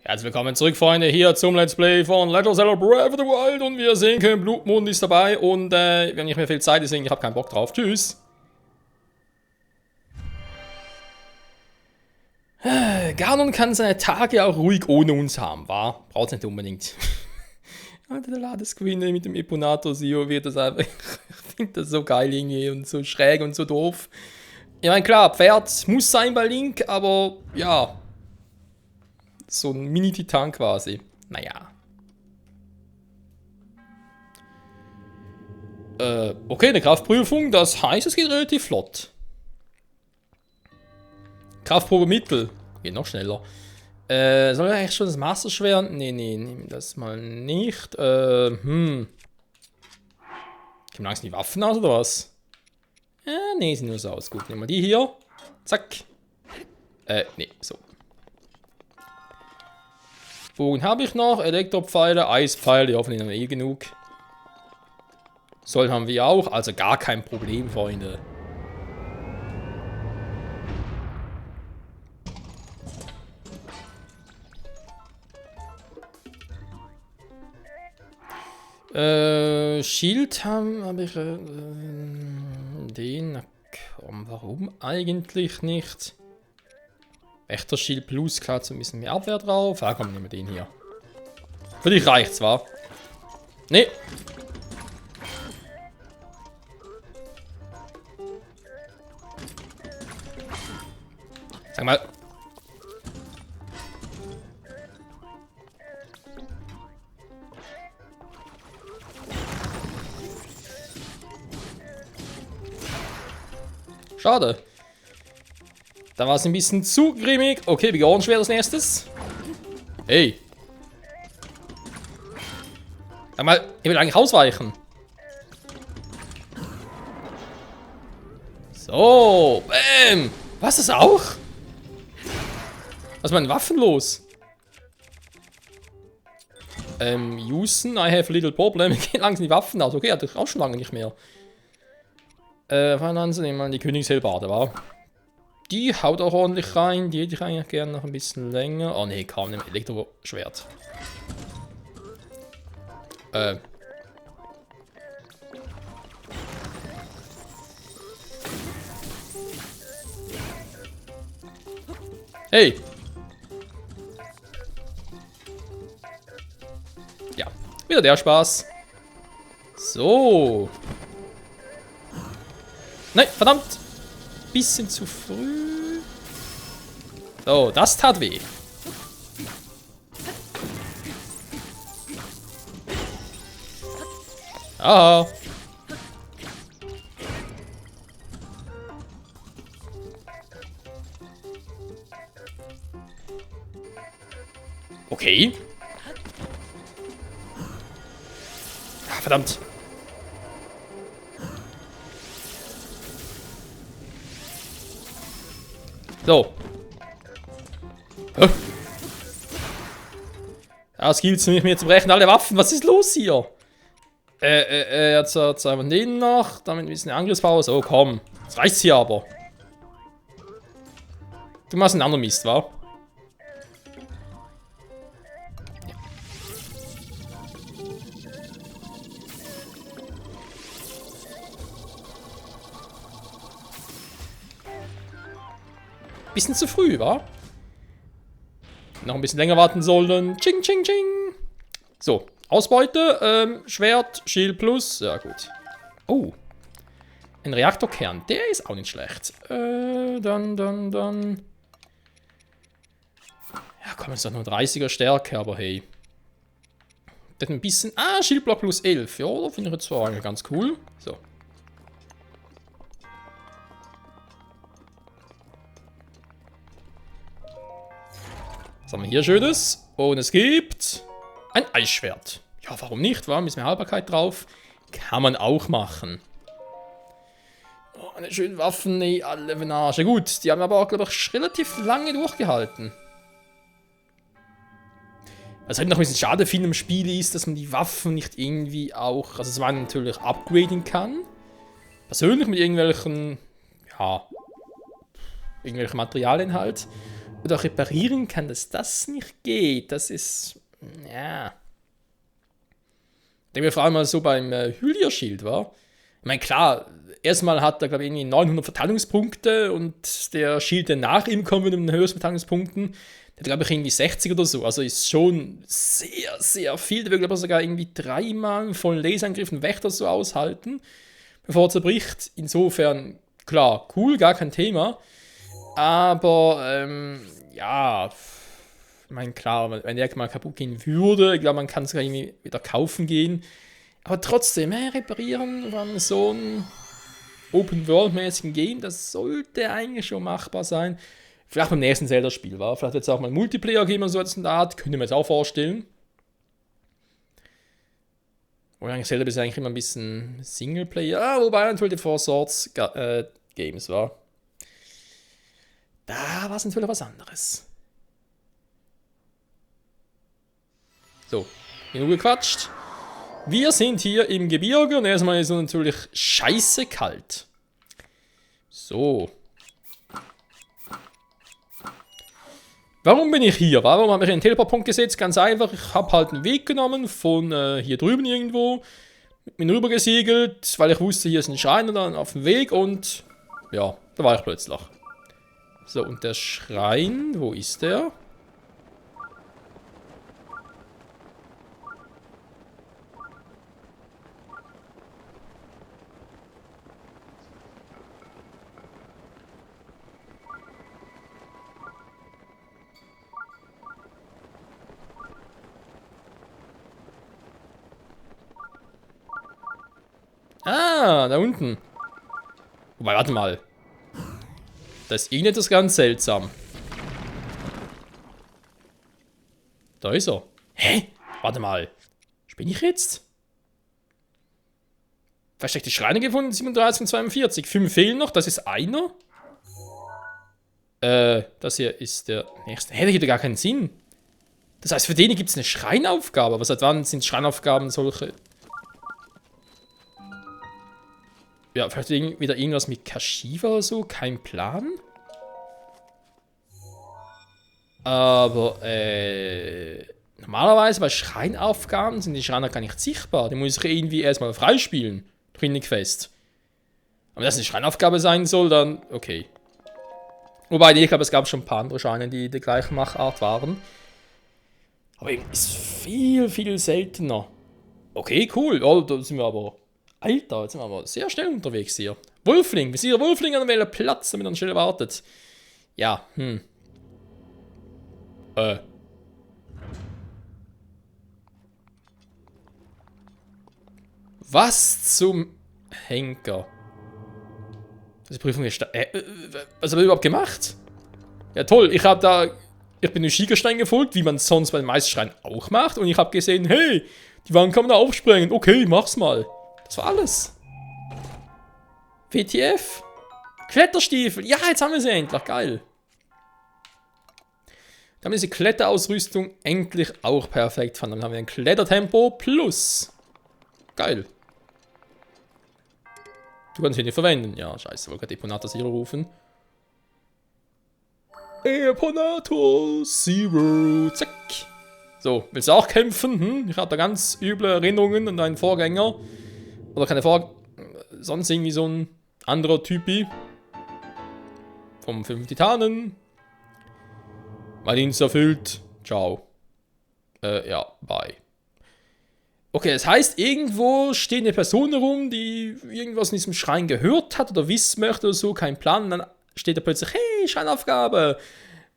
Herzlich willkommen zurück, Freunde, hier zum Let's Play von Legend of Zelda Breath of the Wild. Und wir sehen können, Blutmond ist dabei und wir haben nicht mehr viel Zeit, deswegen ich habe keinen Bock drauf. Tschüss. Ganon kann seine Tage auch ruhig ohne uns haben, wa? Braucht's nicht unbedingt. Alter, der Ladescreen mit dem Eponator Sio wird das einfach. Ich finde das so geil irgendwie und so schräg und so doof. Ich meine, klar, Pferd muss sein bei Link, aber ja. So ein Mini-Titan quasi. Naja. Okay, eine Kraftprüfung. Das heißt, es geht relativ flott. Kraftprobe Mittel. Geht noch schneller. Soll er eigentlich schon das Masterschwert? Nee, nehmen das mal nicht. Kommen langsam die Waffen aus oder was? Nee, sieht nur so aus. Gut, nehmen wir die hier. Zack. Nee, so. Bogen habe ich noch, Elektropfeile, Eispfeile, die hoffentlich haben wir eh genug. Soll haben wir auch, also gar kein Problem, Freunde. Shield habe ich, den, komm, warum eigentlich nicht? Wächter Shield Plus, klar, so ein bisschen mehr Abwehr drauf. Ja, komm, nehmen wir den hier. Für dich reicht's, wa? Nee. Sag mal. Schade. Da war es ein bisschen zu grimmig. Okay, Björnschwert als nächstes. Hey. Sag mal, ich will eigentlich ausweichen. So, bam. Was ist auch? Was ist mit Waffen los? Houston, I have a little problem. Gehen langsam die Waffen aus. Okay, hatte ich auch schon lange nicht mehr. Nehmen wir mal die Königshelbade, wa? Die haut auch ordentlich rein. Die hätte ich eigentlich gerne noch ein bisschen länger. Oh ne, kaum ein Elektroschwert. Hey! Ja, wieder der Spaß. So. Nein, verdammt! Bisschen zu früh. So, das tat weh. Ah. Okay. Ah, verdammt. So. Ja, es gibt mir zu brechen alle Waffen. Was ist los hier? Jetzt haben wir den noch. Damit ein bisschen Angriffspause. Oh, komm. Das reicht's hier aber. Du machst einen anderen Mist, wa? Ja. Bisschen zu früh, wa? Noch ein bisschen länger warten sollen. Ching, ching, ching. So, Ausbeute. Schwert, Shield Plus. Ja, gut. Oh. Ein Reaktorkern. Der ist auch nicht schlecht. Dann. Ja, komm, ist doch nur 30er Stärke, aber hey. Das ein bisschen. Ah, Shieldblock plus 11. Ja, da finde ich jetzt zwar eigentlich ganz cool. So. Was haben wir hier Schönes? Und es gibt ein Eisschwert. Ja, warum nicht? War ein bisschen mehr Haltbarkeit drauf. Kann man auch machen. Oh, eine schöne Waffen. Nee, alle Venage. Gut, die haben aber auch, glaube ich, relativ lange durchgehalten. Was ich halt noch ein bisschen schade finde im Spiel ist, dass man die Waffen nicht irgendwie auch, also dass man natürlich upgraden kann. Persönlich mit irgendwelchen, ja, irgendwelchen Materialien halt. oder reparieren kann, dass das nicht geht. Das ist, ja. Ich denke mir vor allem mal so beim Hylia-Schild, war. Ich meine, klar, erstmal hat er, glaube ich, irgendwie 900 Verteidigungspunkte und der Schild, der nach ihm kommt mit den höchsten Verteidigungspunkten, der hat, glaube ich, irgendwie 60 oder so. Also ist schon sehr, sehr viel. Der will, glaube ich, sogar irgendwie 3-mal einen vollen Laserangriff und Wächter so aushalten, bevor er zerbricht. Insofern, klar, cool, gar kein Thema. Aber, ja, ich meine, klar, wenn der mal kaputt gehen würde, ich glaube, man kann es irgendwie wieder kaufen gehen. Aber trotzdem, reparieren von so einem Open-World-mäßigen Game, das sollte eigentlich schon machbar sein. Vielleicht beim nächsten Zelda-Spiel, war. Vielleicht jetzt auch mal Multiplayer geben und so etwas in der Art, könnte man jetzt auch vorstellen. Oder eigentlich Zelda ist eigentlich immer ein bisschen Singleplayer, wobei natürlich 4 Swords Games war. Da war es natürlich was anderes. So, genug gequatscht. Wir sind hier im Gebirge und erstmal ist es natürlich scheiße kalt. So. Warum bin ich hier? Warum habe ich einen Teleportpunkt gesetzt? Ganz einfach, ich habe halt einen Weg genommen von hier drüben irgendwo. Bin rüber gesegelt, weil ich wusste, hier ist ein Schrein und dann auf dem Weg und ja, da war ich plötzlich. So, und der Schrein, wo ist der? Ah, da unten. Wobei, warte mal. Das ist irgendetwas ganz seltsam. Da ist er. Hä? Warte mal. Bin ich jetzt? Versteckte Schreine gefunden, 37 und 42. 5 fehlen noch, das ist einer. Das hier ist der nächste. Hä, der gibt ja gar keinen Sinn. Das heißt, für den gibt es eine Schreinaufgabe. Aber seit wann sind Schreinaufgaben solche? Ja, vielleicht wieder irgendwas mit Kashiwa oder so, kein Plan. Aber, normalerweise bei Schreinaufgaben sind die Schreiner gar nicht sichtbar. Die muss ich irgendwie erstmal freispielen. Durch Quest. Aber wenn das eine Schreinaufgabe sein soll, dann okay. Wobei, ich glaube, es gab schon ein paar andere Schreine, die der gleichen Machart waren. Aber eben ist viel, viel seltener. Okay, cool. Oh, da sind wir aber... Alter, jetzt sind wir aber sehr schnell unterwegs hier. Wolfling, wir sind hier Wolfling an welchem Platz, damit er schnell wartet. Ja, Was zum Henker? Diese Prüfung ist... was habe ich überhaupt gemacht? Ja toll, ich bin dem Schiegerstein gefolgt, wie man es sonst bei den meisten Schreinen auch macht. Und ich habe gesehen, hey, die Wand kann man da aufsprengen. Okay, mach's mal. Das war alles. WTF? Kletterstiefel. Ja, jetzt haben wir sie endlich. Geil. Dann haben wir diese Kletterausrüstung endlich auch perfekt fand. Dann haben wir ein Klettertempo plus. Geil. Du kannst ihn nicht verwenden. Ja, scheiße. Wollte gerade Eponator Zero rufen. Eponator Zero. Zack. So, willst du auch kämpfen? Ich habe da ganz üble Erinnerungen an deinen Vorgänger. Oder keine sonst irgendwie so ein anderer Typi. Vom 5 Titanen. Mein Dienst erfüllt. Ciao. Ja, bye. Okay, das heißt, irgendwo steht eine Person herum, die irgendwas in diesem Schrein gehört hat oder wissen möchte oder so, kein Plan. Und dann steht da plötzlich, hey, Schreinaufgabe.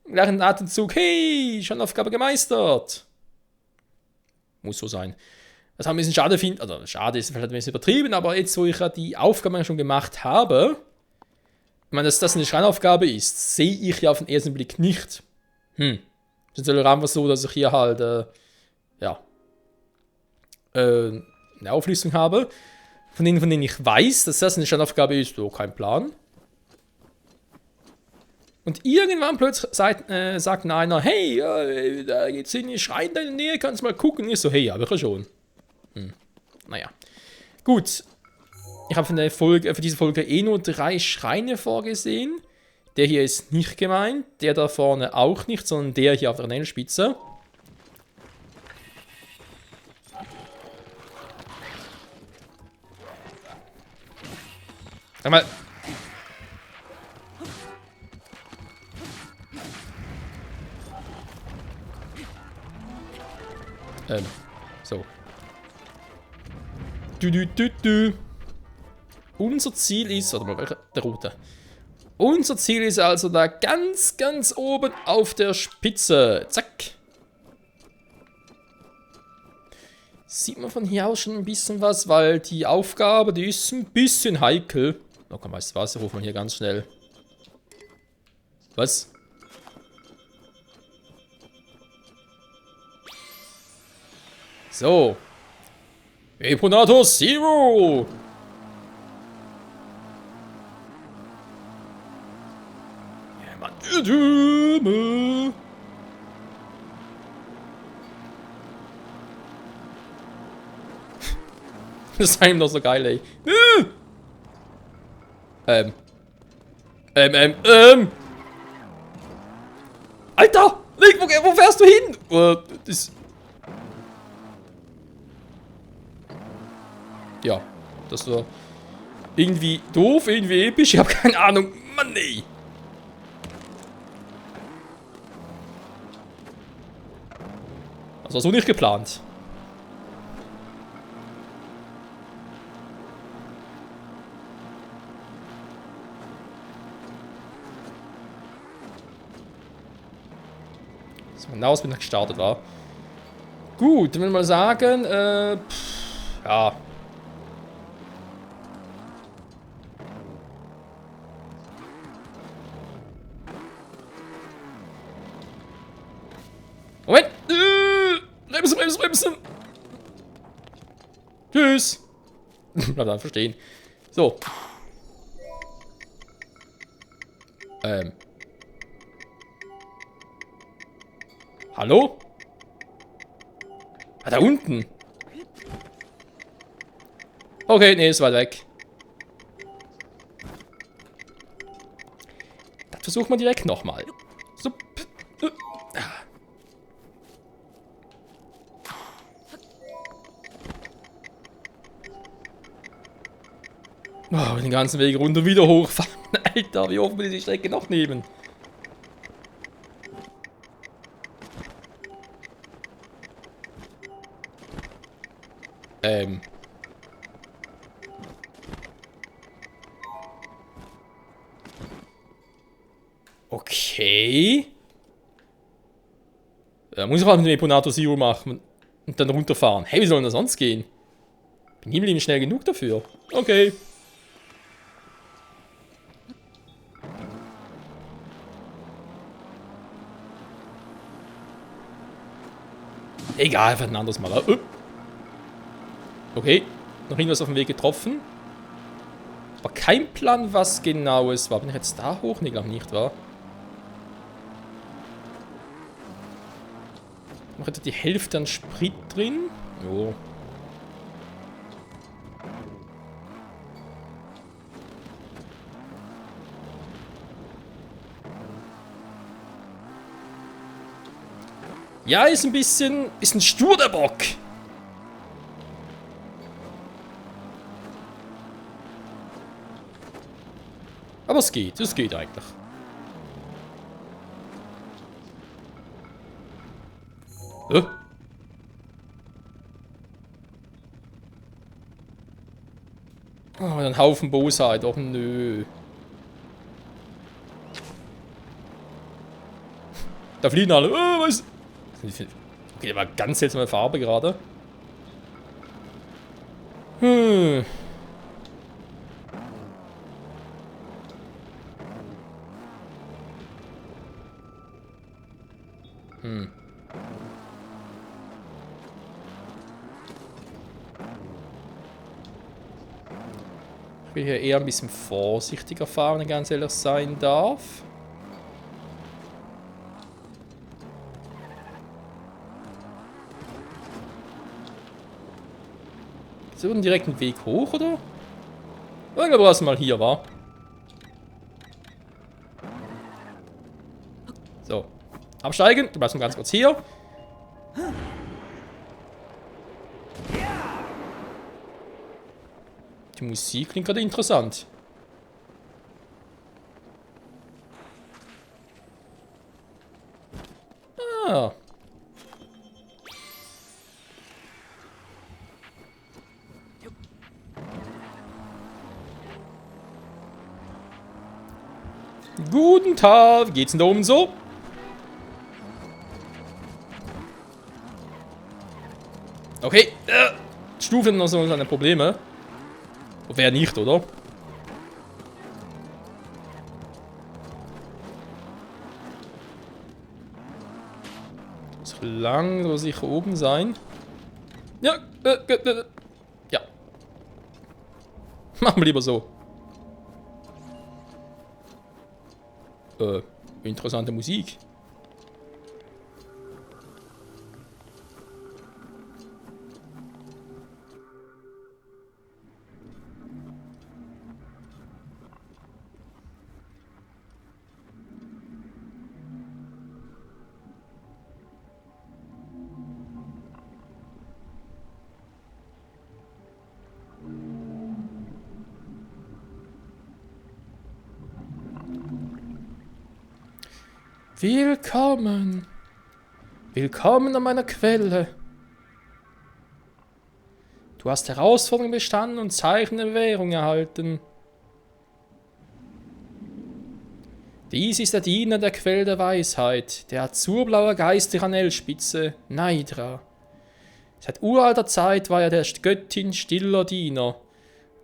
Gleich ein Atemzug, hey, Schreinaufgabe gemeistert. Muss so sein. Was ich ein bisschen schade finde, also schade ist vielleicht ein bisschen übertrieben, aber jetzt, wo ich ja die Aufgabe schon gemacht habe, ich meine, dass das eine Schreinaufgabe ist, sehe ich ja auf den ersten Blick nicht. Es ist natürlich einfach so, dass ich hier halt, eine Auflistung habe, von denen ich weiß, dass das eine Schreinaufgabe ist, so kein Plan. Und irgendwann plötzlich sagt einer, hey, da geht's in die Schrein in der Nähe, kannst mal gucken. Ich so, hey, hab ich ja schon. Naja. Gut. Ich habe für diese Folge nur 3 Schreine vorgesehen. Der hier ist nicht gemeint. Der da vorne auch nicht, sondern der hier auf der Nailspitze. Sag mal. So. Unser Ziel ist, warte mal, der rote. Unser Ziel ist also da ganz, ganz oben auf der Spitze. Zack. Sieht man von hier aus schon ein bisschen was, weil die Aufgabe, die ist ein bisschen heikel. Oh komm, weißt du was, ruft man hier ganz schnell. Was? So. Eponator Zero! Ja, Mann. Das ist einem doch so geil, ey. Alter! Wo fährst du hin? Das... Ja, das war irgendwie doof, irgendwie episch. Ich habe keine Ahnung. Mann, nee. Das war so nicht geplant. So, genau, als bin ich gestartet war. Gut, dann will ich mal sagen, ja. Moment! Bremsen! Tschüss! Bleib dann verstehen. So. Hallo? Ah, da unten. Okay, nee, ist weit weg. Dann versuchen wir direkt nochmal. So. Oh, den ganzen Weg runter wieder hochfahren. Alter, wie oft will ich die Strecke noch nehmen? Okay. Muss ich auch mit dem Eponator Zero machen und dann runterfahren. Hey, wie soll denn das sonst gehen? Bin ich nicht schnell genug dafür. Okay. Egal, für ein anderes Mal. Okay, noch irgendwas auf dem Weg getroffen. Aber kein Plan, was genau es war. Bin ich jetzt da hoch? Ne, glaube nicht, war. Noch etwa die Hälfte an Sprit drin. Jo. Ja, ist ein bisschen... Ist ein stur, der Bock. Aber es geht eigentlich. Oh, ein Haufen Bosheit. Och nö. Da fliegen alle. Oh, was? Okay, der war ganz seltsame Farbe gerade. Hm. Ich will hier eher ein bisschen vorsichtiger fahren, wenn ich ganz ehrlich sein darf. So einen direkten Weg hoch, oder? Ich glaube, was mal hier war. Absteigen. Du bleibst noch ganz kurz hier. Die Musik klingt gerade interessant. Ah. Guten Tag, wie geht's denn da oben so? Okay, Stufen noch so seine Probleme. Wer nicht, oder? So lang soll sicher oben sein. Ja, ja. Machen wir lieber so. Interessante Musik. Willkommen. Willkommen an meiner Quelle. Du hast Herausforderungen bestanden und Zeichen der Währung erhalten. Dies ist der Diener der Quelle der Weisheit, der azurblaue Geist der Anelspitze, Naidra. Seit uralter Zeit war er der Göttin stiller Diener.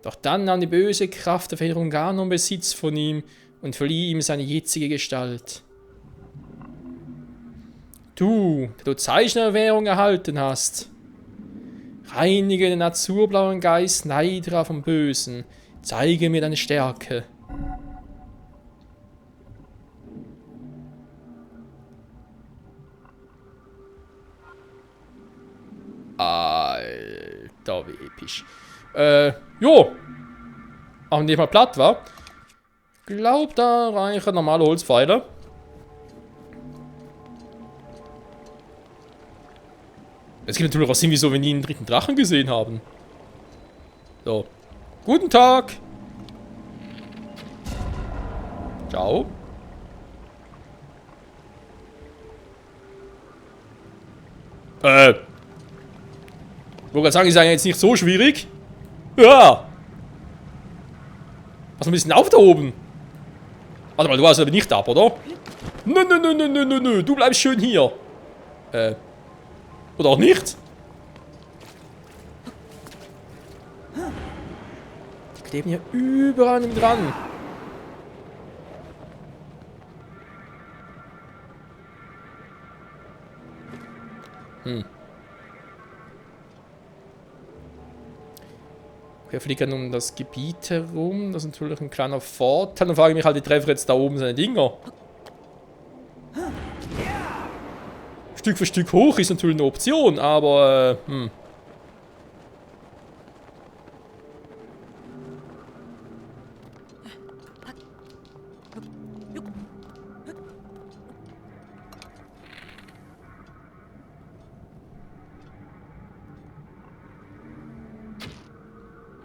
Doch dann nahm die böse Kraft der Federung Ganon Besitz von ihm und verlieh ihm seine jetzige Gestalt. Du, der du Zeichen der Währung erhalten hast, reinige den azurblauen Geist Naidra vom Bösen, zeige mir deine Stärke. Alter, wie episch. Jo. Auch nicht mal platt war. Glaub, da reichen normale Holzpfeile. Es gibt natürlich auch Sinn, wieso wir nie einen dritten Drachen gesehen haben. So. Guten Tag. Ciao. Ich wollte gerade sagen, ist ja jetzt nicht so schwierig. Ja. Pass ein bisschen auf da oben. Warte mal, du warst aber nicht ab, oder? Nö. Du bleibst schön hier. Oder auch nicht? Die kleben hier überall mit dran. Wir fliegen um das Gebiet herum. Das ist natürlich ein kleiner Vorteil. Dann frage ich mich halt, die treffen jetzt da oben seine Dinger. Stück für Stück hoch ist natürlich eine Option, aber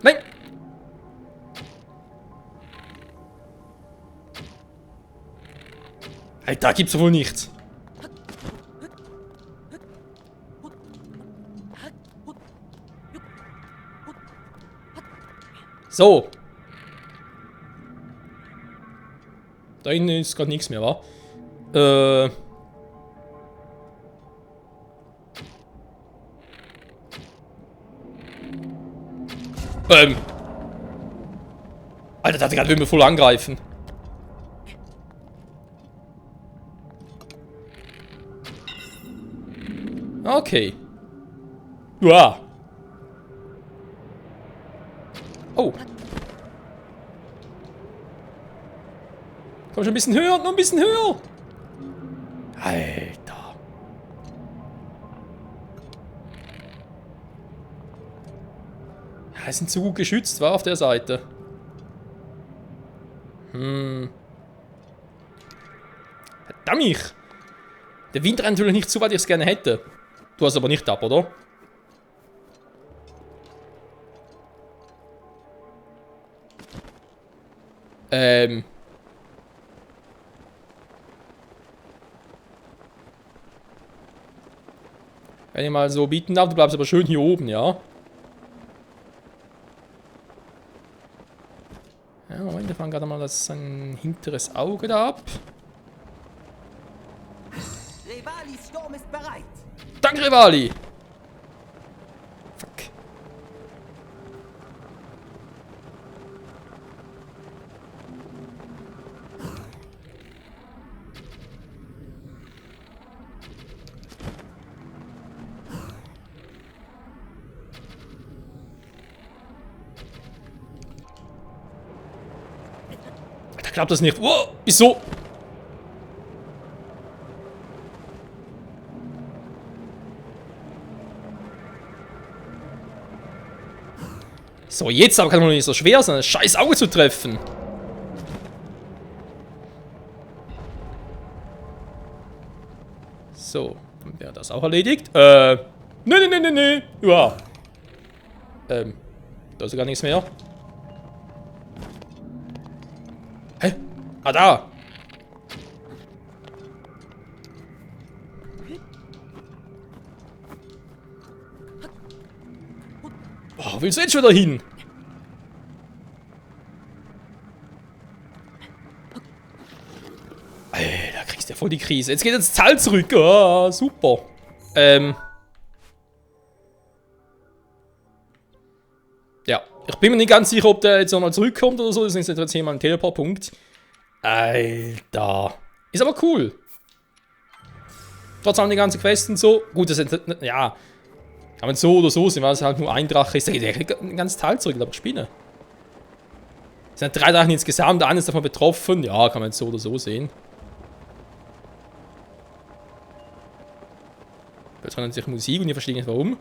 Nein! Hey, da gibt's wohl nichts. So. Da hinten ist gerade nichts mehr, wa? Alter, der hat gerade will voll angreifen. Okay. Ja. Oh. Komm schon ein bisschen höher, noch ein bisschen höher. Alter. Ja, sind zu gut geschützt, war auf der Seite. Verdammt. Der Wind rennt natürlich nicht so weit, ich es gerne hätte. Du hast aber nicht ab, oder? Wenn ich mal so bieten darf, du bleibst aber schön hier oben, ja? Ja, Moment, wir fahren gerade mal sein hinteres Auge da ab. Revalis Sturm ist bereit. Danke, Revali! Fuck. Da klappt das nicht. Wow, wieso? So, jetzt aber kann es nicht so schwer sein, das scheiß Auge zu treffen. So, dann wäre das auch erledigt. Nee. Ja. Da ist gar nichts mehr. Hä? Ah, da. Boah, willst du jetzt schon wieder hin? Alter, kriegst du ja voll die Krise. Jetzt geht das Zahl zurück. Ah, super. Ja, ich bin mir nicht ganz sicher, ob der jetzt nochmal zurückkommt oder so. Das ist jetzt hier mal ein Teleportpunkt. Alter. Ist aber cool. Trotzdem die ganzen Quests und so. Gut, das sind, ja. Aber wenn so oder so sind, weil es halt nur ein Drache ist, der geht ein ganzes Teil zurück, aber Spinne. Es sind 3 Drachen insgesamt, der eine ist davon betroffen. Ja, kann man jetzt so oder so sehen. Jetzt hören sich Musik und ich verstehe nicht warum.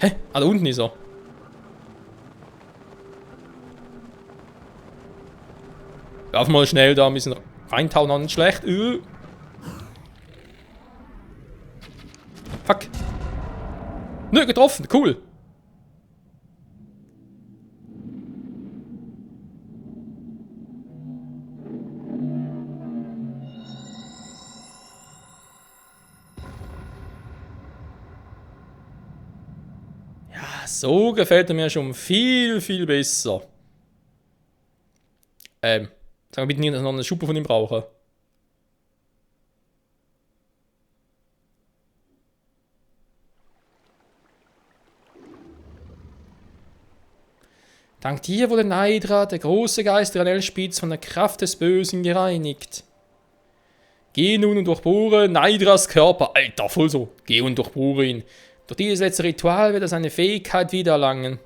Hä? Ah, da unten ist er. Lauf mal schnell da ein bisschen reintauchen, auch nicht schlecht. Fuck. Nö, getroffen, cool. Ja, so gefällt er mir schon viel, viel besser. Sag mal bitte nicht, dass ich noch eine Schuppe von ihm brauche. Dank dir wurde Naidra, der große Geist der Anelspitz, von der Kraft des Bösen gereinigt. Geh nun und durchbohre Naidras Körper. Alter, voll so. Geh und durchbohre ihn. Durch dieses letzte Ritual wird er seine Fähigkeit wiedererlangen.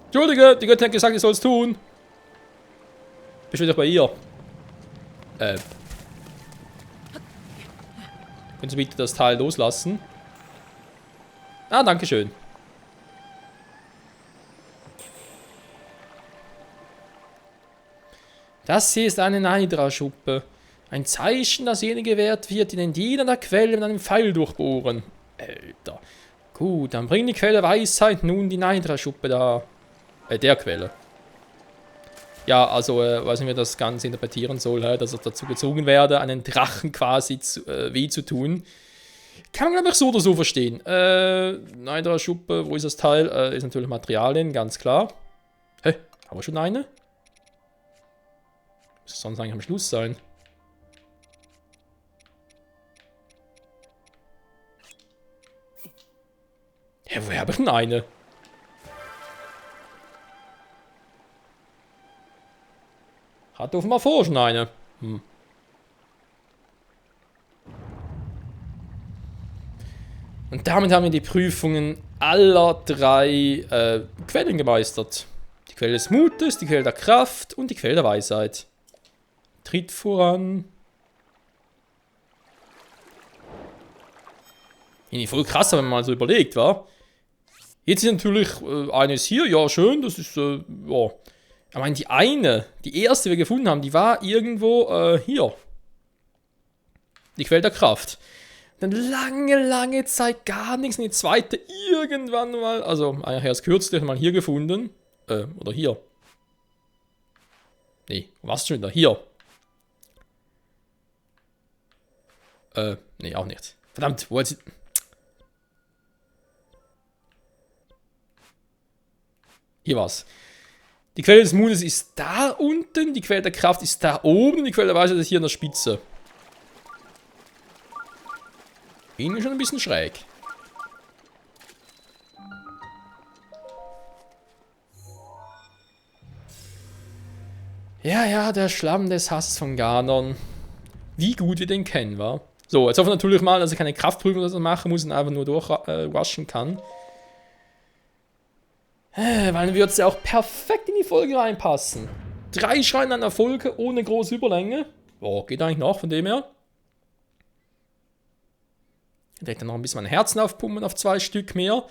Entschuldige, die Göttin hat gesagt, ich soll es tun. Bist wieder bei ihr. Können Sie bitte das Teil loslassen? Ah, danke schön. Das hier ist eine Naidra-Schuppe. Ein Zeichen, das jene gewährt wird, die den Diener der Quelle mit einem Pfeil durchbohren. Alter. Gut, dann bring die Quelle Weisheit nun die Naidra-Schuppe da. Der Quelle. Ja, also, weiß nicht, wie das Ganze interpretieren soll, dass er dazu gezwungen werde, einen Drachen quasi weh zu tun. Kann man, glaube ich, so oder so verstehen. Naidra-Schuppe, wo ist das Teil? Ist natürlich Materialien, ganz klar. Hä? Haben wir schon eine? Muss sonst eigentlich am Schluss sein. Hä, woher habe ich denn eine? Hat offenbar vorher schon eine. Und damit haben wir die Prüfungen aller 3 Quellen gemeistert. Die Quelle des Mutes, die Quelle der Kraft und die Quelle der Weisheit. Tritt voran. Irgendwie voll krass, wenn man mal so überlegt, wa? Jetzt ist natürlich eines hier, ja schön, das ist, ja. Ich meine, die erste, die wir gefunden haben, die war irgendwo, hier. Die Quelle der Kraft. Dann lange Zeit gar nichts. Und die zweite irgendwann mal, also eigentlich erst kürzlich mal hier gefunden. Oder hier. Nee, was schon wieder? Hier. Nee, auch nicht. Verdammt, wo hat sie... Hier war's. Die Quelle des Mondes ist da unten, die Quelle der Kraft ist da oben, die Quelle der Weisheit ist hier an der Spitze. Irgendwie schon ein bisschen schräg. Ja, der Schlamm des Hasses von Ganon. Wie gut wir den kennen, wa? So, jetzt hoffen wir natürlich mal, dass er keine Kraftprüfung oder so machen muss und einfach nur durchwaschen kann. Weil dann würde es ja auch perfekt in die Folge reinpassen. 3 Schreine an der Folge ohne große Überlänge. Boah, geht eigentlich noch von dem her. Direkt dann noch ein bisschen mein Herzen aufpumpen auf 2 Stück mehr.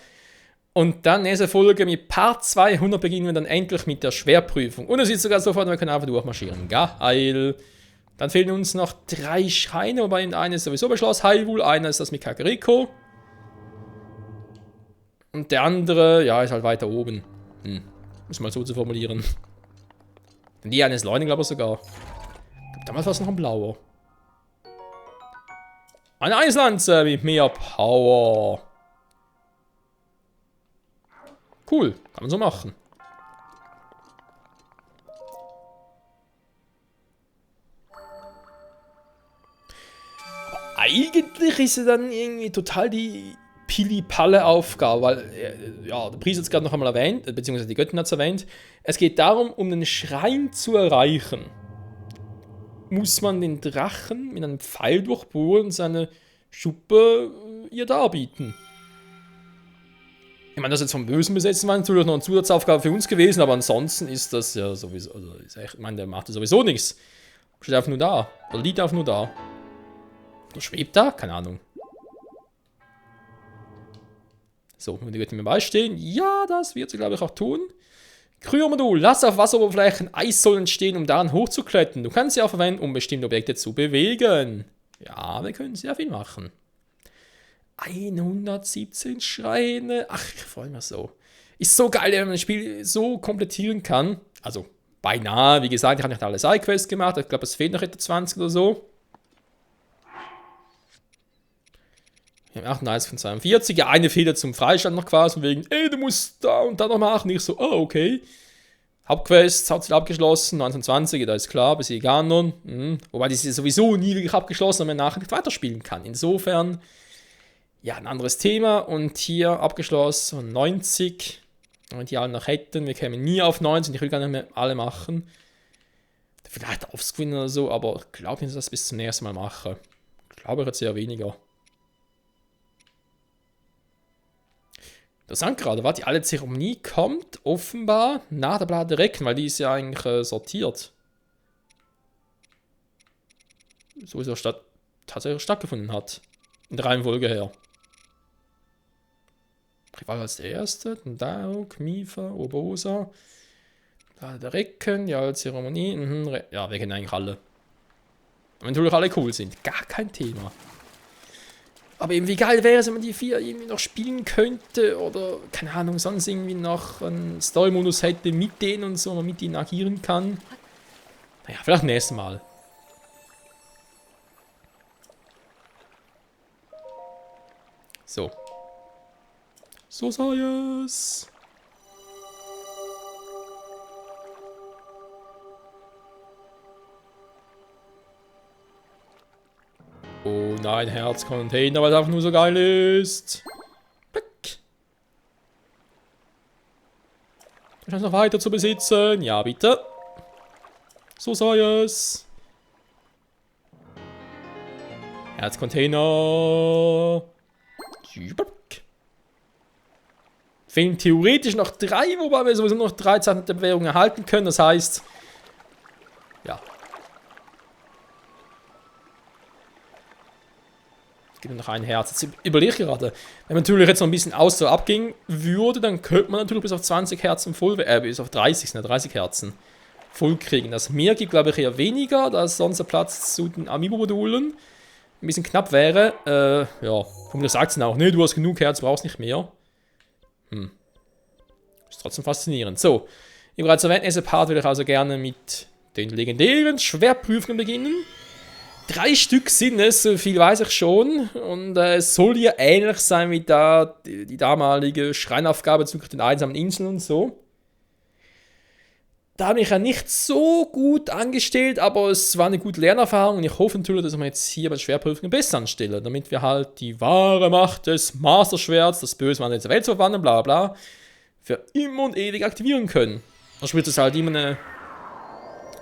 Und dann nächste Folge mit Part 200 beginnen wir dann endlich mit der Schwerprüfung. Und es ist sogar sofort, wir können einfach durchmarschieren. Geil. Dann fehlen uns noch 3 Schreine, wobei einer ist sowieso bei Schloss Hyrule, einer ist das mit Kakariko. Und der andere, ja, ist halt weiter oben. Muss mal so zu formulieren. Denn die eine ist Leune, glaube ich sogar. Damals war es noch ein blauer. Eine Eislanze mit mehr Power. Cool, kann man so machen. Aber eigentlich ist es dann irgendwie total die Pili-Palle-Aufgabe, weil, ja, der Priester hat es gerade noch einmal erwähnt, beziehungsweise die Göttin hat es erwähnt. Es geht darum, um den Schrein zu erreichen, muss man den Drachen mit einem Pfeil durchbohren und seine Schuppe ihr darbieten. Ich meine, das jetzt vom Bösen besetzen war natürlich noch eine Zusatzaufgabe für uns gewesen, aber ansonsten ist das ja sowieso, also ich meine, der macht ja sowieso nichts. Steht einfach nur da. Oder liegt einfach nur da. Oder schwebt da? Keine Ahnung. So, die wird mir beistehen. Ja, das wird sie, glaube ich, auch tun. Kryomodul, lass auf Wasseroberflächen Eissäulen entstehen, um daran hochzuklettern. Du kannst sie auch verwenden, um bestimmte Objekte zu bewegen. Ja, wir können sehr viel machen. 117 Schreine. Ach, ich freue mich so. Ist so geil, wenn man das Spiel so komplettieren kann. Also, beinahe. Wie gesagt, ich habe nicht alle Sidequests gemacht. Ich glaube, es fehlt noch etwa 20 oder so. 38 von 42. Ja, eine fehlt zum Freistand noch quasi. Wegen, ey, du musst da und da noch machen. Ich so, oh, okay. Hauptquest, Hauptziel abgeschlossen. 1920, da ist klar, bis Ganon. Wobei die ist sowieso nie wirklich abgeschlossen, wenn man nachher nicht weiterspielen kann. Insofern, ja, ein anderes Thema. Und hier abgeschlossen 90. Wenn die alle noch hätten. Wir kämen nie auf 19. Ich will gar nicht mehr alle machen. Vielleicht aufscreenen oder so, aber ich glaube nicht, dass ich das bis zum nächsten Mal mache. Ich glaube, ich jetzt eher weniger. Interessant gerade, war die alle Zeremonie kommt offenbar nach der Blade Recken, weil die ist ja eigentlich sortiert. So ist er tatsächlich stattgefunden hat. In der Reihenfolge her. Ich war als der Erste, Dauk, Mifa, Obosa, Blade Recken, ja, Zeremonie, ja, wir kennen eigentlich alle. Wenn natürlich alle cool sind, gar kein Thema. Aber eben wie geil wäre es, wenn man die 4 irgendwie noch spielen könnte oder, keine Ahnung, sonst irgendwie noch einen Story-Modus hätte mit denen und so, man mit denen agieren kann. Naja, vielleicht nächstes Mal. So. So sei es. Oh nein, Herzcontainer, weil es einfach nur so geil ist. Blick. Du kannst noch weiter zu besitzen. Ja, bitte. So sei es. Herzcontainer. Fehlen theoretisch noch 3, wobei wir sowieso noch 3 Zeiten der Währung erhalten können. Das heißt, ja. gib mir noch ein Herz. Jetzt überlege ich gerade. Wenn man natürlich jetzt noch ein bisschen Ausdauer abgehen würde, dann könnte man natürlich bis auf 20 Herzen voll, bis auf 30, ne, 30 Herzen voll kriegen. Das mir gibt, glaube ich, eher weniger, da sonst der Platz zu den Amiibo-Modulen ein bisschen knapp wäre. Ja, du sagst auch, ne, du hast genug Herz, brauchst nicht mehr. Ist trotzdem faszinierend. So, wie bereits erwähnt, nächster Part will ich also gerne mit den legendären Schwertprüfungen beginnen. 3 Stück sind es, so viel weiß ich schon. Und es soll ja ähnlich sein wie die damalige Schreinaufgabe zu den einsamen Inseln und so. Da habe ich ja nicht so gut angestellt, aber es war eine gute Lernerfahrung und ich hoffe natürlich, dass wir jetzt hier bei den Schwertprüfungen besser anstellen, damit wir halt die wahre Macht des Masterschwerts, das Böse der Welt zu verwandeln, bla bla bla, für immer und ewig aktivieren können. Dann spielt es halt immer eine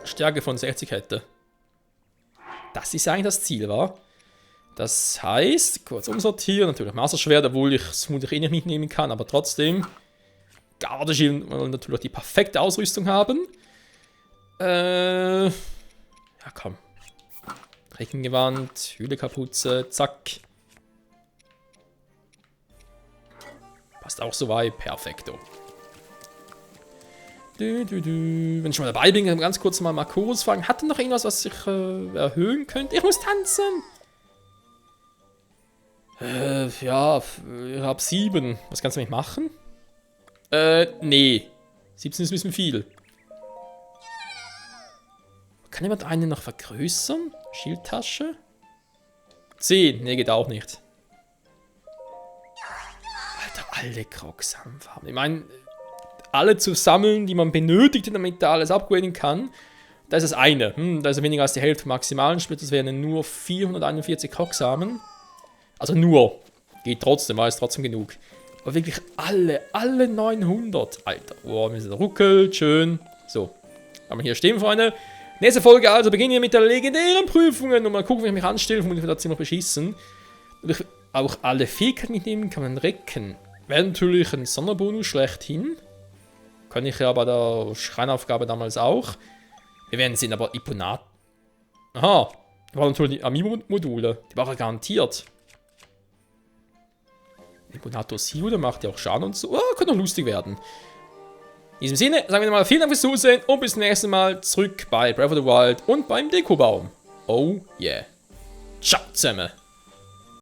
Stärke von 60 hätte. Das ist eigentlich das Ziel, war. Das heißt, kurz umsortieren, natürlich Masterschwert, obwohl ich es vermutlich eh nicht mitnehmen kann, aber trotzdem. Gardeschild wollen natürlich die perfekte Ausrüstung haben. Ja, komm. Reckengewand, Hüllekapuze, zack. Passt auch so weit, perfekto. Wenn ich schon mal dabei bin, kann ich ganz kurz mal Makoros fragen. Hat er noch irgendwas, was ich erhöhen könnte? Ich muss tanzen! Ja, ich hab 7. Was kannst du mit machen? Nee. 17 ist ein bisschen viel. Kann jemand einen noch vergrößern? Schildtasche? 10. Nee, geht auch nicht. Alter, alle Kroxam-Farben. Ich meine, alle zu sammeln, die man benötigt, damit da alles upgraden kann. Da ist das eine. Da ist weniger als die Hälfte maximalen Split. Das wären nur 441 Kroxamen. Also nur. Geht trotzdem, war es trotzdem genug. Aber wirklich alle 900. Alter, oh, wir sind ruckelt, schön. So, haben wir hier stehen, Freunde. Nächste Folge also beginnen wir mit der legendären Prüfungen. Und mal gucken, wie ich mich anstelle. Vermutlich wird das ziemlich beschissen. Und ich auch alle Fähigkeiten mitnehmen kann man recken. Wäre natürlich ein Sonderbonus schlechthin. Kann ich ja bei der Schreinaufgabe damals auch. Wir werden sehen, aber Iponat. Aha, da waren natürlich die Amiibo-Module. Die waren garantiert. Imponator Sio, der macht ja auch Schaden und so. Oh, könnte noch lustig werden. In diesem Sinne, sagen wir mal vielen Dank fürs Zusehen und bis zum nächsten Mal zurück bei Breath of the Wild und beim Dekobaum. Oh yeah. Ciao zusammen.